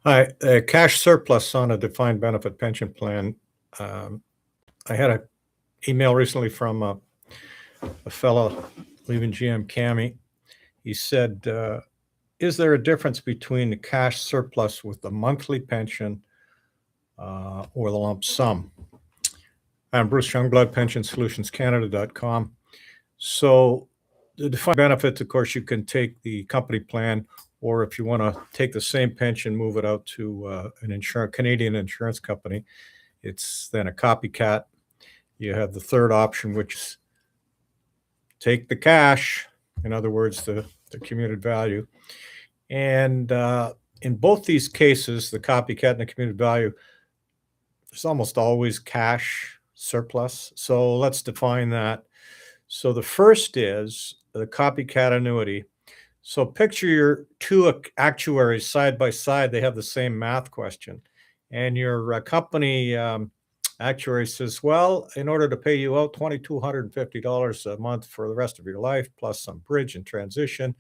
Hi, cash surplus on a defined benefit pension plan. Um, I had an email recently from a fellow leaving GM Cami. He said, "Is there a difference between the cash surplus with the monthly pension or the lump sum?" I'm Bruce Youngblood, PensionSolutionsCanada.com. So the defined benefits, of course, you can take the company plan, or if you want to take the same pension, move it out to an Canadian insurance company. It's then a copycat. You have the third option, which is take the cash, in other words, the commuted value. And in both these cases, the copycat and the commuted value, there's almost always cash surplus. So let's define that. So the first is the copycat annuity. So picture your two actuaries side by side. They have the same math question. And your company actuary says, well, in order to pay you out $2,250 a month for the rest of your life, plus some bridge and transition,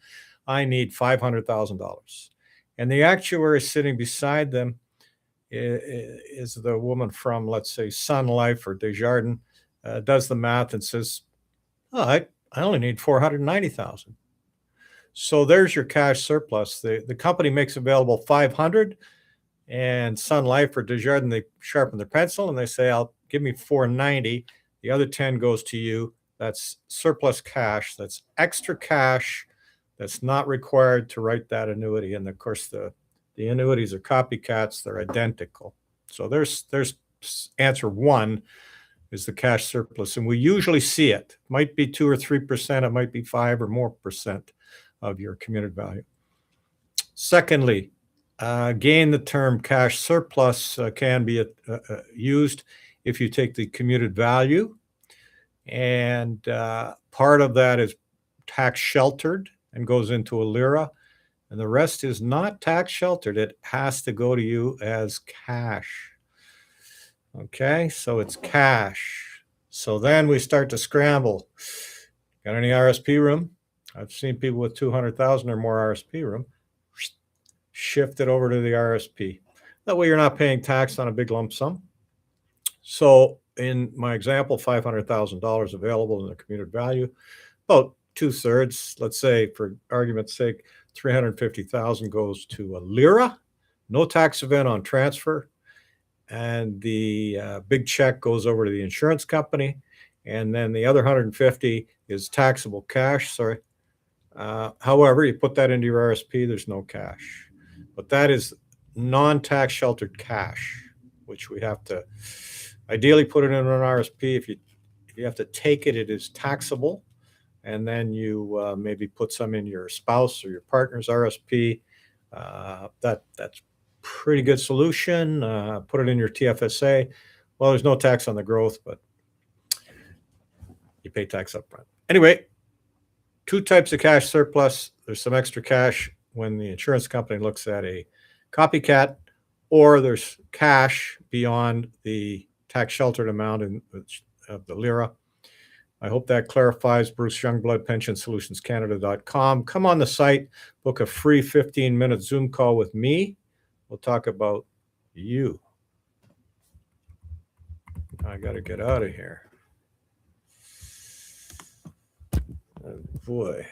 I need $500,000. And the actuary sitting beside them is the woman from, let's say, Sun Life or Desjardins, does the math and says, oh, I only need 490,000. So there's your cash surplus. The company makes available 500, and Sun Life or Desjardins, they sharpen their pencil and they say, I'll give me 490. The other 10 goes to you. That's surplus cash. That's extra cash that's not required to write that annuity. And of course, the annuities are copycats. They're identical. So there's answer one is the cash surplus. And we usually see it. Might be 2 or 3%. It might be 5 or more percent of your commuted value. Secondly, again, the term cash surplus can be used if you take the commuted value, and part of that is tax sheltered and goes into a LIRA, and the rest is not tax sheltered. It has to go to you as cash. Okay, so it's cash. So then we start to scramble. Got any RSP room? I've seen people with 200,000 or more RSP room. Shift it over to the RSP. That way you're not paying tax on a big lump sum. So in my example, $500,000 available in the commuted value, about 2/3, let's say for argument's sake, 350,000 goes to a LIRA, no tax event on transfer, and the big check goes over to the insurance company, and then the other 150 is taxable cash. Sorry. However, you put that into your RSP, there's no cash. But that is non-tax sheltered cash, which we have to ideally put it in an RSP. If you have to take it, it is taxable. And then you maybe put some in your spouse or your partner's RSP. That's pretty good solution. Put it in your TFSA. Well, there's no tax on the growth, but you pay tax up front. Anyway, two types of cash surplus. There's some extra cash when the insurance company looks at a copycat, or there's cash beyond the tax sheltered amount of the LIRA. I hope that clarifies. Bruce Youngblood, PensionSolutionsCanada.com. Come on the site, book a free 15-minute Zoom call with me. We'll talk about you. I got to get out of here. Oh, boy.